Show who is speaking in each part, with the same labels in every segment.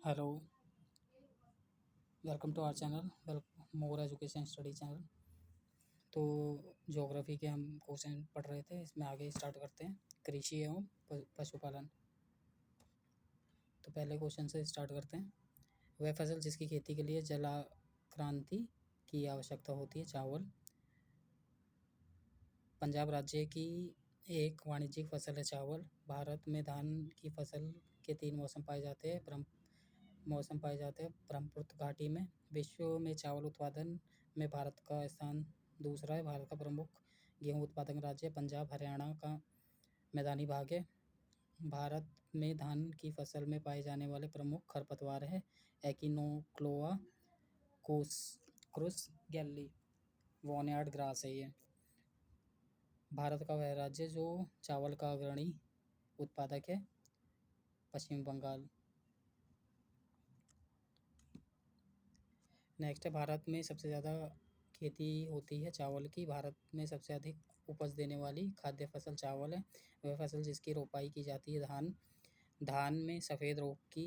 Speaker 1: Hello, welcome to our channel more education study channel. तो geography के हम question पढ़ रहे थे, इसमें आगे स्टार्ट करते हैं। कृषि एवं पशुपालन। तो पहले क्वेश्चन से स्टार्ट करते हैं। वह फसल जिसकी खेती के लिए जलाक्रांति की आवश्यकता होती है, चावल। पंजाब राज्य की एक वाणिज्यिक फसल है चावल। भारत में धान की फसल के 3 मौसम पाए जाते हैं। ब्रह्मपुत्र घाटी में। विश्व में चावल उत्पादन में भारत का स्थान दूसरा है। भारत का प्रमुख गेहूं उत्पादक राज्य पंजाब हरियाणा का मैदानी भाग है। भारत में धान की फसल में पाए जाने वाले प्रमुख खरपतवार है एकिनोक्लोआ, क्रुस गैली, वॉनयार्ड ग्रास है ये। भारत का वह राज्य जो चावल का अग्रणी उत्पादक है, पश्चिम बंगाल। नेक्स्ट है, भारत में सबसे ज़्यादा खेती होती है चावल की। भारत में सबसे अधिक उपज देने वाली खाद्य फसल चावल है। वह फसल जिसकी रोपाई की जाती है धान। धान में सफ़ेद रोग की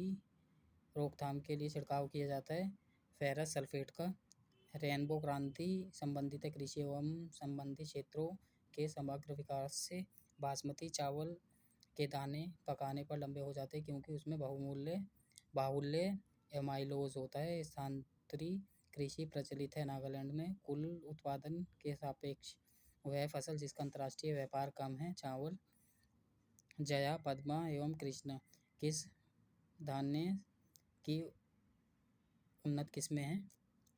Speaker 1: रोकथाम के लिए छिड़काव किया जाता है फेरस सल्फेट का। रेनबो क्रांति संबंधित है कृषि एवं संबंधित क्षेत्रों के समग्र विकास से। बासमती चावल के दाने पकाने पर लंबे हो जाते हैं क्योंकि उसमें बाहुल्य एमाइलोज होता है। स्थानांतरी कृषि प्रचलित है नागालैंड में। कुल उत्पादन के सापेक्ष वह फसल जिसका अंतर्राष्ट्रीय व्यापार कम है, चावल। जया, पद्मा एवं कृष्ण किस धान्य की उन्नत किस्में हैं?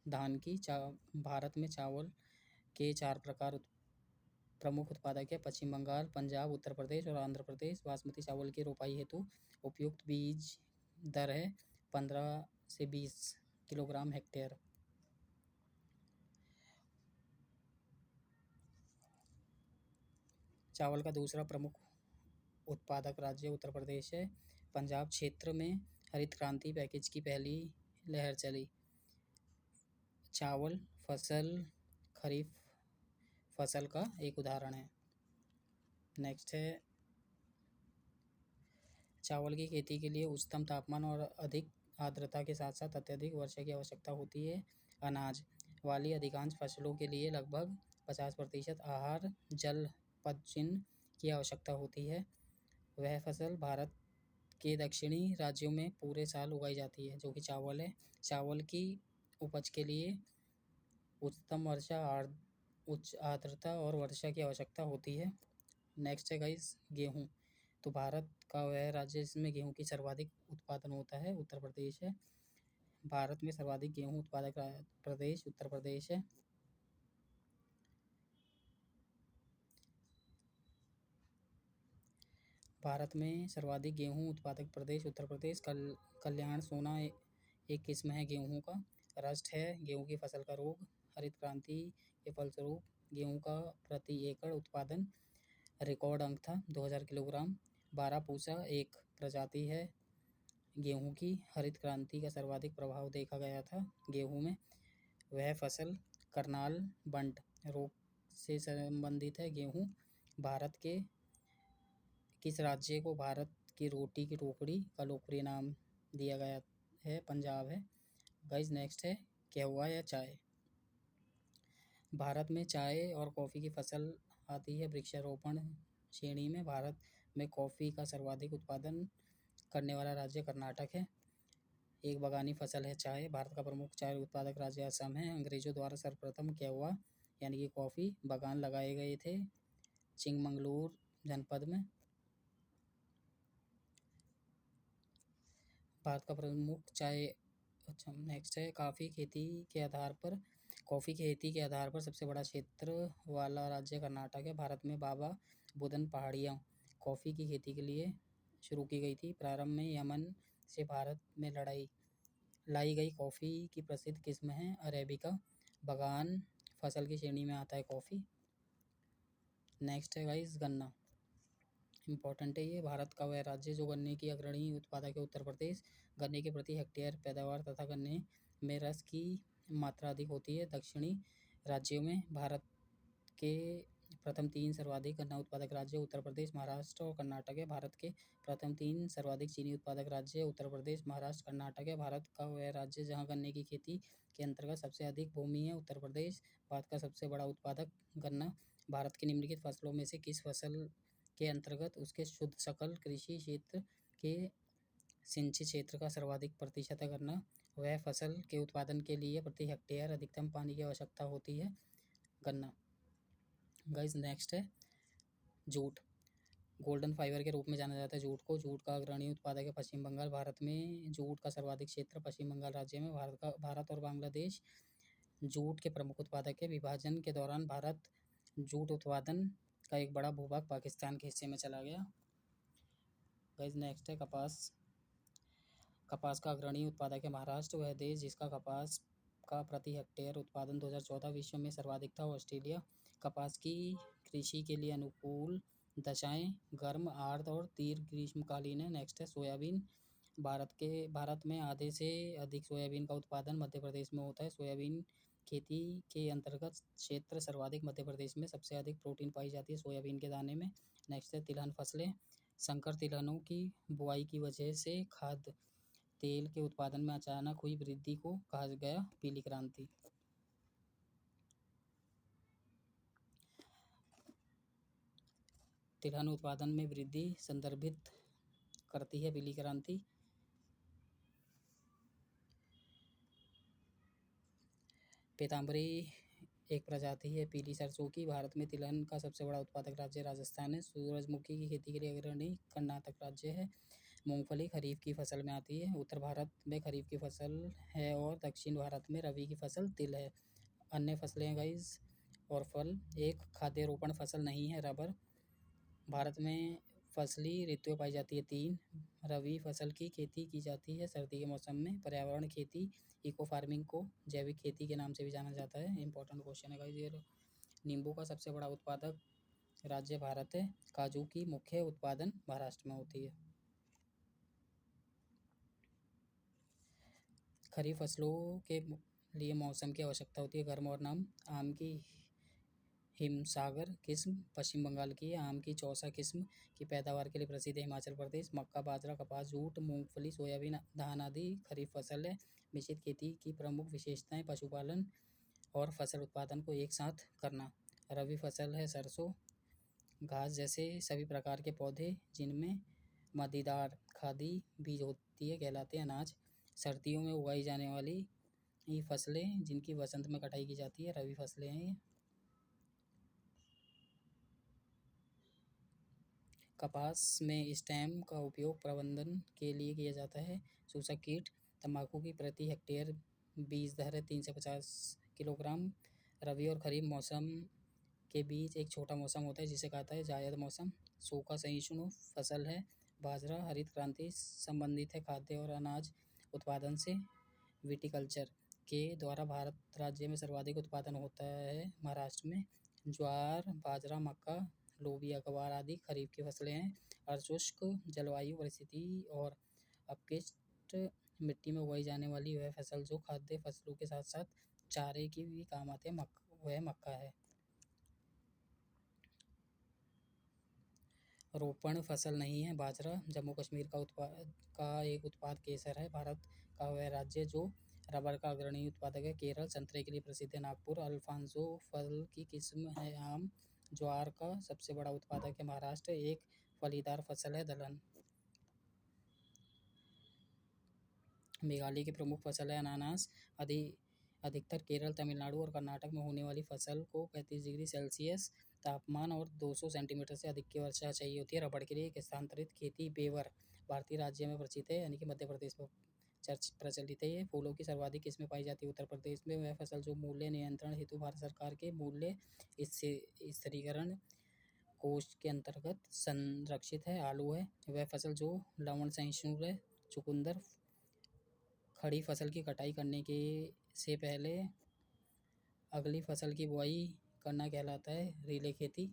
Speaker 1: धान की। भारत में चावल के 4 प्रकार प्रमुख उत्पादक है, पश्चिम बंगाल, पंजाब, उत्तर प्रदेश और आंध्र प्रदेश। बासमती चावल की रोपाई हेतु उपयुक्त बीज दर है 15 से 20 किलोग्राम हेक्टेयर। चावल का दूसरा प्रमुख उत्पादक राज्य उत्तर प्रदेश है। पंजाब क्षेत्र में हरित क्रांति पैकेज की पहली लहर चली। चावल फसल खरीफ फसल का एक उदाहरण है। नेक्स्ट है, चावल की खेती के लिए उच्चतम तापमान और अधिक आर्द्रता के साथ साथ अत्यधिक वर्षा की आवश्यकता होती है। अनाज वाली अधिकांश फसलों के लिए लगभग 50% आहार जल पदचिह्न की आवश्यकता होती है। वह फसल भारत के दक्षिणी राज्यों में पूरे साल उगाई जाती है, जो कि चावल है। चावल की उपज के लिए उच्चतम उच्च आर्द्रता और वर्षा की आवश्यकता होती है। नेक्स्ट है गाइस, गेहूँ। तो भारत का वह राज्य जिसमें गेहूँ की सर्वाधिक उत्पादन होता है, उत्तर प्रदेश है। भारत में सर्वाधिक गेहूँ उत्पादक प्रदेश उत्तर प्रदेश है। भारत में सर्वाधिक गेहूँ उत्पादक प्रदेश उत्तर प्रदेश। कल्याण सोना एक किस्म है गेहूँ का। रस्ट है गेहूँ की फसल का रोग। हरित क्रांति के फलस्वरूप गेहूँ का प्रति एकड़ उत्पादन रिकॉर्ड अंक था 2000 किलोग्राम। 12 पूसा एक प्रजाति है गेहूँ की। हरित क्रांति का सर्वाधिक प्रभाव देखा गया था गेहूँ में। वह फसल करनाल बंट रोग से संबंधित है गेहूँ। भारत के किस राज्य को भारत की रोटी की टोकरी का लोकप्रिय नाम दिया गया है? पंजाब है। गाइस नेक्स्ट है, कहवा या चाय। भारत में चाय और कॉफ़ी की फसल आती है वृक्षारोपण श्रेणी में। भारत में कॉफ़ी का सर्वाधिक उत्पादन करने वाला राज्य कर्नाटक है। एक बगानी फसल है चाय। भारत का प्रमुख चाय उत्पादक राज्य असम है। अंग्रेजों द्वारा सर्वप्रथम कहवा यानी कि कॉफ़ी बागान लगाए गए थे चिंगमंगलूर जनपद में। भारत का प्रमुख चाय। अच्छा, नेक्स्ट है, कॉफ़ी की खेती के आधार पर सबसे बड़ा क्षेत्र वाला राज्य कर्नाटक है। भारत में बाबा बुदन पहाड़ियाँ कॉफ़ी की खेती के लिए शुरू की गई थी। प्रारंभ में यमन से भारत में लाई गई कॉफ़ी की प्रसिद्ध किस्म है अरेबिका। बागान फसल की श्रेणी में आता है कॉफ़ी। नेक्स्ट है गाइस, गन्ना। इम्पॉर्टेंट है ये। भारत का वह राज्य जो गन्ने की अग्रणी उत्पादक है, उत्तर प्रदेश। गन्ने के प्रति हेक्टेयर पैदावार तथा गन्ने में रस की मात्रा अधिक होती है दक्षिणी राज्यों में। भारत के प्रथम 3 सर्वाधिक गन्ना उत्पादक राज्य उत्तर प्रदेश, महाराष्ट्र और कर्नाटक है। भारत के प्रथम 3 सर्वाधिक चीनी उत्पादक राज्य उत्तर प्रदेश, महाराष्ट्र, कर्नाटक है। भारत का वह राज्य जहाँ गन्ने की खेती के अंतर्गत सबसे अधिक भूमि है, उत्तर प्रदेश। भारत का सबसे बड़ा उत्पादक गन्ना। भारत की निम्नलिखित फसलों में से किस फसल के अंतर्गत उसके शुद्ध सकल कृषि क्षेत्र के सिंचित क्षेत्र का सर्वाधिक प्रतिशत है गन्ना? वह फसल के उत्पादन के लिए प्रति हेक्टेयर अधिकतम पानी की आवश्यकता होती है, गन्ना। गाइस नेक्स्ट है जूट। गोल्डन फाइबर के रूप में जाना जाता है जूट को। जूट का अग्रणी उत्पादक है पश्चिम बंगाल। भारत में जूट का सर्वाधिक क्षेत्र पश्चिम बंगाल राज्य में। भारत और बांग्लादेश जूट के प्रमुख उत्पादक है। विभाजन के दौरान भारत जूट उत्पादन का एक बड़ा भूभाग पाकिस्तान के हिस्से में चला गया। गाइस नेक्स्ट है कपास। कपास का अग्रणी उत्पादक है महाराष्ट्र। वह देश जिसका कपास का प्रति हेक्टेयर उत्पादन 2014 विश्व में सर्वाधिक था, ऑस्ट्रेलिया। कपास की कृषि के लिए अनुकूल दशाएं गर्म, आर्द्र और दीर्घ ग्रीष्मकालीन है। नेक्स्ट है सोयाबीन। भारत में आधे से अधिक सोयाबीन का उत्पादन मध्य प्रदेश में होता है। सोयाबीन खेती के अंतर्गत क्षेत्र सर्वाधिक मध्य प्रदेश में। सबसे अधिक प्रोटीन पाई जाती है सोयाबीन के दाने में। नेक्स्ट है तिलहन फसलें। संकर तिलहनों की बुआई की वजह से खाद्य तेल के उत्पादन में अचानक हुई वृद्धि को कहा गया पीली क्रांति। तिलहन उत्पादन में वृद्धि संदर्भित करती है पीली क्रांति। पीताम्बरी एक प्रजाति है पीली सरसों की। भारत में तिलहन का सबसे बड़ा उत्पादक राज्य राजस्थान है। सूरजमुखी की खेती के लिए अग्रणी कर्नाटक राज्य है। मूंगफली खरीफ की फसल में आती है। उत्तर भारत में खरीफ की फसल है और दक्षिण भारत में रबी की फसल तिल है। अन्य फसलें हैं गाइस और फल। एक खाद्य रोपण फसल नहीं है, रबर। भारत में फसली ऋतुएं पाई जाती है 3। रबी फसल की खेती की जाती है सर्दी के मौसम में। पर्यावरण खेती इको फार्मिंग को जैविक खेती के नाम से भी जाना जाता है। इंपॉर्टेंट क्वेश्चन है गाइस ये। नींबू का सबसे बड़ा उत्पादक राज्य भारत है। काजू की मुख्य उत्पादन महाराष्ट्र में होती है। खरीफ फसलों के लिए मौसम की आवश्यकता होती है गर्म और नम। आम की हिमसागर किस्म पश्चिम बंगाल की है। आम की चौसा किस्म की पैदावार के लिए प्रसिद्ध है हिमाचल प्रदेश। मक्का, बाजरा, कपास, जूट, मूंगफली, सोयाबीन, धान आदि खरीफ फसल है। मिश्रित खेती की प्रमुख विशेषताएं पशुपालन और फसल उत्पादन को एक साथ करना। रबी फसल है सरसों, घास जैसे सभी प्रकार के पौधे जिनमें मदीदार खादी बीज होती है कहलाते हैं अनाज। सर्दियों में उगाई जाने वाली ये फसलें जिनकी वसंत में कटाई की जाती है रबी फसलें हैं ये। कपास में स्टेम का उपयोग प्रबंधन के लिए किया जाता है। सूसक कीट। तंबाकू की प्रति हेक्टेयर बीज दर है 3 से 50 किलोग्राम। रबी और खरीफ मौसम के बीच एक छोटा मौसम होता है जिसे कहता है जायद मौसम। सूखा सहिष्णु फसल है बाजरा। हरित क्रांति संबंधित है खाद्य और अनाज उत्पादन से। विटिकल्चर के द्वारा भारत राज्य में सर्वाधिक उत्पादन होता है महाराष्ट्र में। ज्वार, बाजरा, मक्का, लोबिया, ग्वार आदि खरीफ की फसलें हैं। अर्धशुष्क जलवायु परिस्थिति और अपशिष्ट मिट्टी में उगाई जाने वाली वह फसल जो खाद्य फसलों के साथ साथ चारे की भी काम आते हैं वह मक्का है। रोपण फसल नहीं है बाजरा। जम्मू कश्मीर का एक उत्पाद केसर है। भारत का वह राज्य जो रबर का अग्रणी उत्पादक है केरल। संतरे के लिए प्रसिद्ध है नागपुर। अल्फांसो फल की किस्म है आम। ज्वार का सबसे बड़ा उत्पादक है महाराष्ट्र। एक फलीदार फसल है दलहन। मेघालय की प्रमुख फसल है अनानास। अधिकतर केरल, तमिलनाडु और कर्नाटक में होने वाली फसल को 35 डिग्री सेल्सियस तापमान और 200 सेंटीमीटर से अधिक की वर्षा चाहिए होती है। रबड़ के लिए एक स्थानांतरित खेती बेवर भारतीय राज्य में प्रचलित है यानी कि मध्य प्रदेश में प्रचलित है। ये फूलों की सर्वाधिक किस्में पाई जाती है उत्तर प्रदेश में। वह फसल जो मूल्य नियंत्रण हेतु भारत सरकार के मूल्य स्थिरीकरण कोष के अंतर्गत संरक्षित है आलू है। वह फसल जो लवण सहिष्णु है चुकंदर। खड़ी फसल की कटाई करने के से पहले अगली फसल की बुआई करना कहलाता है रीले खेती।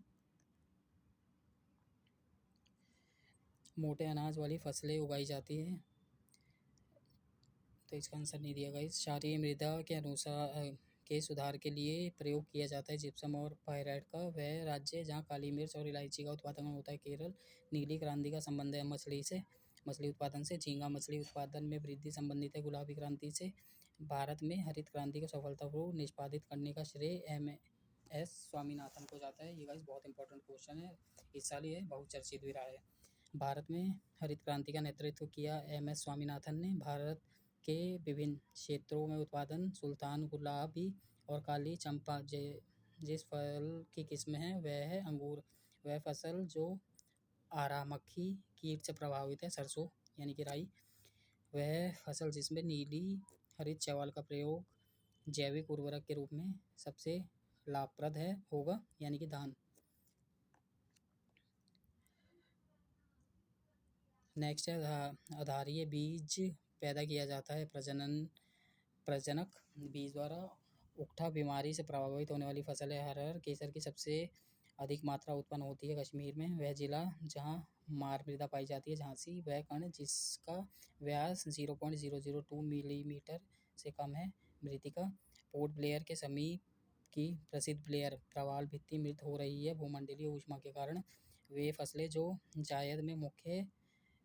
Speaker 1: मोटे अनाज वाली फसलें उगाई जाती हैं तो इसका आंसर नहीं दिया गया। क्षारीय मृदा के अनुसार के सुधार के लिए प्रयोग किया जाता है जिप्सम और पायराइट का। वह राज्य जहाँ काली मिर्च और इलायची का उत्पादन होता है केरल। नीली क्रांति का संबंध है मछली उत्पादन से। झींगा मछली उत्पादन में वृद्धि संबंधित है गुलाबी क्रांति से। भारत में हरित क्रांति को सफलतापूर्वक निष्पादित करने का श्रेय एम एस स्वामीनाथन को जाता है। ये गाइस बहुत इंपॉर्टेंट क्वेश्चन है, इस साल ये बहुत चर्चित भी रहा है। भारत में हरित क्रांति का नेतृत्व किया एम एस स्वामीनाथन ने। भारत के विभिन्न क्षेत्रों में उत्पादन सुल्तान गुलाबी और काली चंपा जिस फल की किस्म है वह है अंगूर। वह फसल जो आरामक्खी कीट से प्रभावित है सरसों यानी कि राई। वह फसल जिसमें नीली हरित शैवाल का प्रयोग जैविक उर्वरक के रूप में सबसे लाभप्रद है होगा यानी कि धान। नेक्स्ट है आधारीय बीज पैदा किया जाता है प्रजनक बीज द्वारा। उकठा बीमारी से प्रभावित होने वाली फसल है अरहर। केसर की सबसे अधिक मात्रा उत्पन्न होती है कश्मीर में। वह जिला जहाँ मार मृदा पाई जाती है झांसी। वह कण जिसका व्यास 0.002 मिलीमीटर से कम है मृतिका। पोर्ट ब्लेयर के समीप की प्रसिद्ध ब्लेयर प्रवाल भित्ति मृत हो रही है भूमंडलीय ऊष्मा के कारण। वे फसलें जो जायद में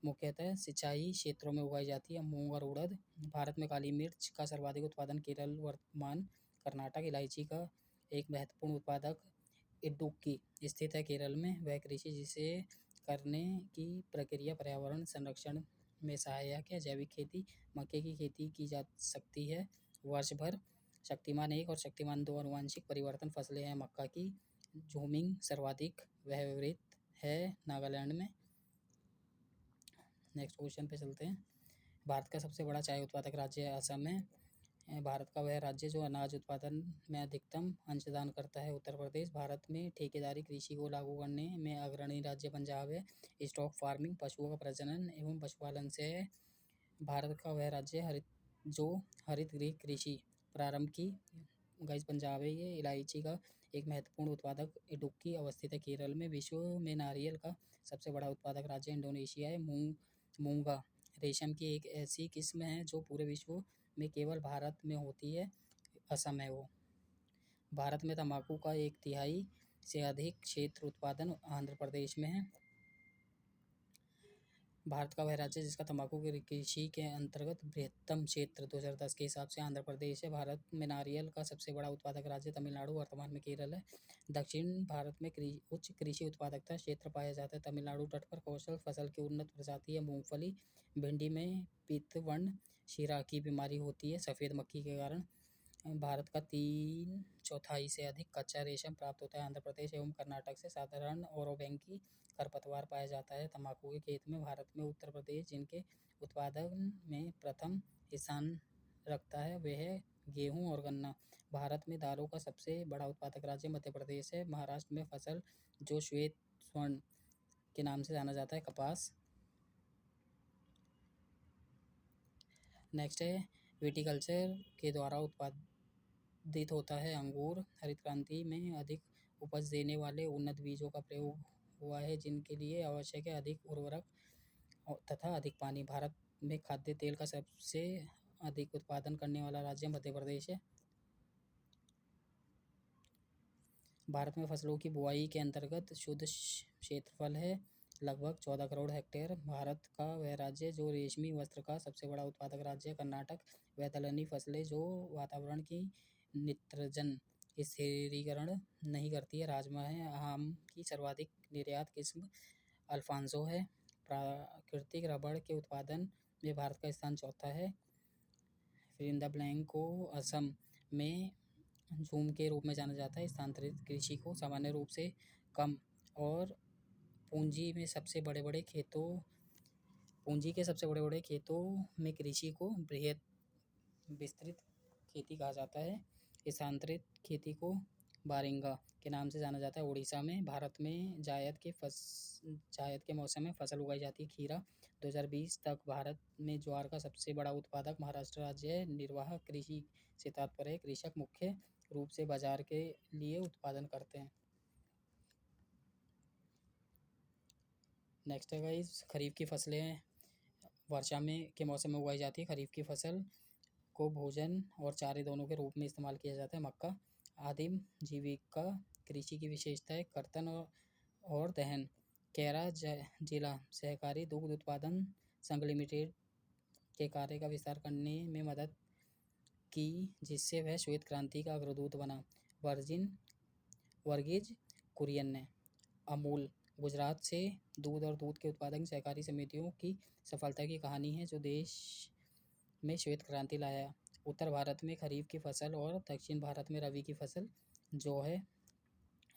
Speaker 1: मुख्यतः सिंचाई क्षेत्रों में उगाई जाती है मूंग और उड़द। भारत में काली मिर्च का सर्वाधिक उत्पादन केरल वर्तमान कर्नाटक। इलायची का एक महत्वपूर्ण उत्पादक इडुक्की स्थित है केरल में। वह कृषि जिसे करने की प्रक्रिया पर्यावरण संरक्षण में सहायक है। जैविक खेती मक्के की खेती की जा सकती है वर्ष भर। शक्तिमान 1 और शक्तिमान 2 आनुवंशिक परिवर्तन फसलें हैं मक्का की। झूमिंग सर्वाधिक व्यवहृत है नागालैंड में। नेक्स्ट क्वेश्चन पे चलते हैं। भारत का सबसे बड़ा चाय उत्पादक राज्य असम है। भारत का वह राज्य जो अनाज उत्पादन में अधिकतम अंशदान करता है उत्तर प्रदेश। भारत में ठेकेदारी कृषि को लागू करने में अग्रणी राज्य पंजाब है। स्टॉक फार्मिंग पशुओं का प्रजनन एवं पशुपालन से है। भारत का वह राज्य जो हरित गृह कृषि प्रारंभ की गाइस पंजाब है ये। इलायची का एक महत्वपूर्ण उत्पादक इडुक्की अवस्थित है केरल में। विश्व में नारियल का सबसे बड़ा उत्पादक राज्य इंडोनेशिया है। मूंगा रेशम की एक ऐसी किस्म है जो पूरे विश्व में केवल भारत में होती है, असम है वो। भारत में तंबाकू का 1/3 से अधिक क्षेत्र उत्पादन आंध्र प्रदेश में है। भारत का वह राज्य जिसका तंबाकू की कृषि के अंतर्गत बृहत्तम क्षेत्र 2010 के हिसाब से आंध्र प्रदेश है। भारत में नारियल का सबसे बड़ा उत्पादक राज्य तमिलनाडु वर्तमान में केरल है। दक्षिण भारत में उच्च कृषि उत्पादकता क्षेत्र पाया जाता है। तमिलनाडु तट पर कौशल फसल की उन्नत प्रजाति है मूंगफली। भिंडी में पीतवर्ण शीरा की बीमारी होती है सफ़ेद मक्खी के कारण। भारत का 3/4 से अधिक कच्चा रेशम प्राप्त होता है आंध्र प्रदेश एवं कर्नाटक से। साधारण ओरोबैंकी खरपतवार पाया जाता है तंबाकू के खेत में। भारत में उत्तर प्रदेश जिनके उत्पादन में प्रथम स्थान रखता है वह है गेहूं और गन्ना। भारत में दालों का सबसे बड़ा उत्पादक राज्य मध्य प्रदेश है। महाराष्ट्र में फसल जो श्वेत स्वर्ण के नाम से जाना जाता है कपास। नेक्स्ट है विटिकल्चर के द्वारा उत्पादित होता है अंगूर। हरित क्रांति में अधिक उपज देने वाले उन्नत बीजों का प्रयोग हुआ है जिनके लिए आवश्यक है अधिक उर्वरक तथा अधिक पानी। भारत में खाद्य तेल का सबसे अधिक उत्पादन करने वाला राज्य मध्य प्रदेश है। भारत में फसलों की बुआई के अंतर्गत शुद्ध क्षेत्रफल है लगभग 14 करोड़ हेक्टेयर। भारत का वह राज्य जो रेशमी वस्त्र का सबसे बड़ा उत्पादक राज्य है कर्नाटक। वह दलहनी फसलें जो वातावरण की नित्रजन स्थिरीकरण नहीं करती है राजमा है। आम की सर्वाधिक निर्यात किस्म अल्फांसो है। प्राकृतिक रबड़ के उत्पादन में भारत का स्थान चौथा है। फिर इन द ब्लैंक को असम में झूम के रूप में जाना जाता है। स्थानांतरित कृषि को सामान्य रूप से कम और पूंजी के सबसे बड़े बड़े खेतों में कृषि को बृहद विस्तृत खेती कहा जाता है। स्थानांतरित खेती को बारिंगा के नाम से जाना जाता है उड़ीसा में। भारत में जायद के मौसम में फसल उगाई जाती है खीरा। 2020 तक भारत में ज्वार का सबसे बड़ा उत्पादक महाराष्ट्र राज्य है। निर्वाह कृषि से तात्पर्य है कृषक मुख्य रूप से बाजार के लिए उत्पादन करते हैं। नेक्स्ट है गाइस खरीफ की फसलें वर्षा में के मौसम में उगाई जाती है। खरीफ की फसल को भोजन और चारे दोनों के रूप में इस्तेमाल किया जाता है। मक्का आदिम जीविका कृषि की विशेषता है कर्तन और दहन। कैरा जिला सहकारी दुग्ध उत्पादन संघ लिमिटेड के कार्य का विस्तार करने में मदद की, जिससे वह श्वेत क्रांति का अग्रदूत बना। वर्गीज कुरियन ने। अमूल गुजरात से दूध और दूध के उत्पादक सहकारी समितियों की सफलता की कहानी है, जो देश में श्वेत क्रांति लाया। उत्तर भारत में खरीफ की फसल और दक्षिण भारत में रबी की फसल जो है।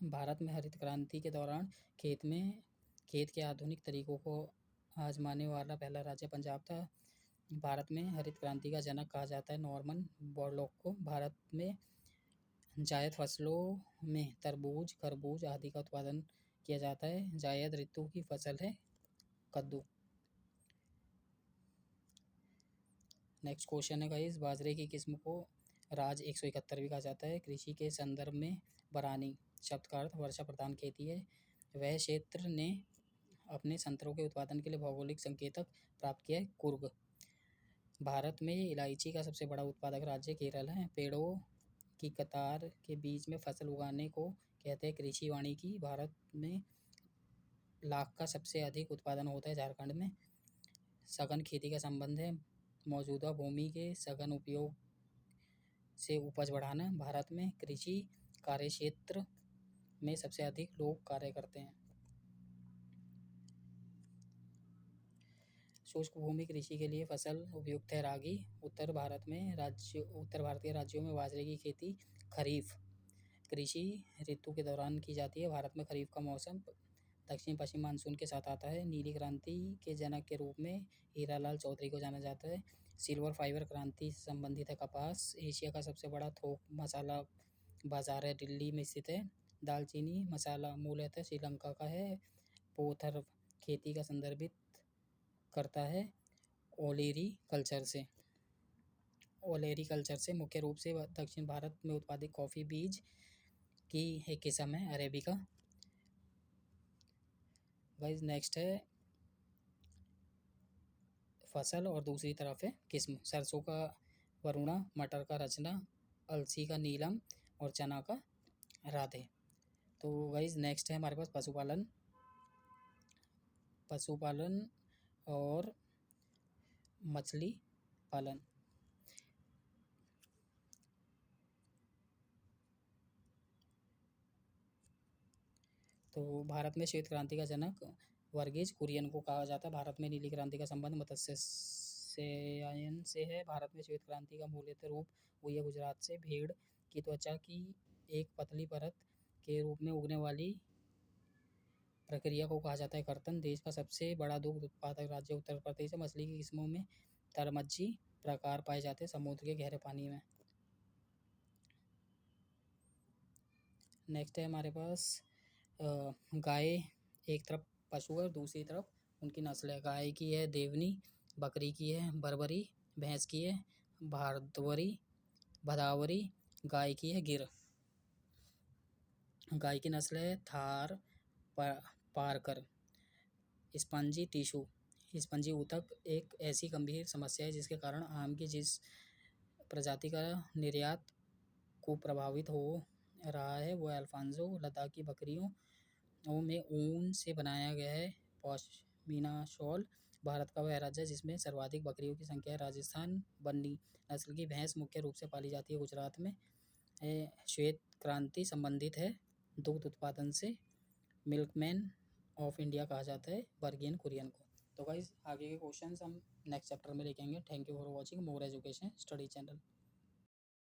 Speaker 1: भारत में हरित क्रांति के दौरान खेत के आधुनिक तरीकों को आजमाने वाला पहला राज्य पंजाब था। भारत में हरित क्रांति का जनक कहा जाता है नॉर्मन बोरलॉग को। भारत में जायद फसलों में तरबूज, खरबूज आदि का उत्पादन किया जाता है। जायद ऋतु की फसल है कद्दू। नेक्स्ट क्वेश्चन है गाइस, बाजरे की किस्म को राज 171 भी कहा जाता है। कृषि के संदर्भ में बरानी शब्द का अर्थ वर्षा प्रधान खेती है। वह क्षेत्र ने अपने संतरों के उत्पादन के लिए भौगोलिक संकेतक प्राप्त किया है कुर्ग। भारत में इलायची का सबसे बड़ा उत्पादक राज्य केरल है। पेड़ों की कतार के बीच में फसल उगाने को कहते हैं कृषि वानिकी। भारत में लाख का सबसे अधिक उत्पादन होता है झारखंड में। सघन खेती का संबंध है मौजूदा भूमि के सघन उपयोग से उपज बढ़ाना। भारत में कृषि कार्यक्षेत्र में सबसे अधिक लोग कार्य करते हैं। शुष्क भूमि कृषि के लिए फसल उपयुक्त है रागी। उत्तर भारत के राज्यों में बाजरे की खेती खरीफ कृषि ऋतु के दौरान की जाती है। भारत में खरीफ का मौसम दक्षिण पश्चिम मानसून के साथ आता है। नीली क्रांति के जनक के रूप में हीरालाल चौधरी को जाना जाता है। सिल्वर फाइबर क्रांति से संबंधित है कपास। एशिया का सबसे बड़ा थोक मसाला बाजार है दिल्ली में स्थित है। दालचीनी मसाला मूलतः श्रीलंका का है। पोथर खेती का संदर्भित करता है ओलेरी कल्चर से मुख्य रूप से दक्षिण भारत में उत्पादित कॉफ़ी बीज की एक किस्म है अरेबिका। गाइस नेक्स्ट है फसल और दूसरी तरफ है किस्म। सरसों का वरुणा, मटर का रचना, अलसी का नीलम और चना का राधे। तो गाइस नेक्स्ट है हमारे पास पशुपालन और मछली पालन। तो भारत में श्वेत क्रांति का जनक वर्गीज कुरियन को कहा जाता है। भारत में नीली क्रांति का संबंध मत्स्यायन से है। भारत में श्वेत क्रांति का मूलतः रूप हुई है गुजरात से। भेड़ की त्वचा की एक पतली परत के रूप में उगने वाली प्रक्रिया को कहा जाता है कर्तन। देश का सबसे बड़ा दुग्ध उत्पादक राज्य उत्तर प्रदेश है। मछली की किस्मों में तरमज्जी प्रकार पाए जाते हैं समुद्र के गहरे पानी में। नेक्स्ट है हमारे पास गाय एक तरफ पशु है और दूसरी तरफ उनकी नस्ल है। गाय की है देवनी, बकरी की है बरबरी, भैंस की है भदावरी, गाय की है गिर। गाय की नस्ल है थार पारकर। स्पंजी टिश्यू स्पंजी ऊतक एक ऐसी गंभीर समस्या है जिसके कारण आम की जिस प्रजाति का निर्यात को प्रभावित हो रहा है वो अल्फांसो। लद्दाख की बकरियों में ऊन से बनाया गया है पश्मीना शॉल। भारत का वह राज्य है जिसमें सर्वाधिक बकरियों की संख्या है राजस्थान। बन्नी नस्ल की भैंस मुख्य रूप से पाली जाती है गुजरात में। श्वेत क्रांति संबंधित है दुग्ध उत्पादन से। मिल्कमैन ऑफ इंडिया कहा जाता है बर्गियन कुरियन को। तो गाइस आगे के क्वेश्चंस हम नेक्स्ट चैप्टर में लेके आएंगे। Thank you for watching more education study channel.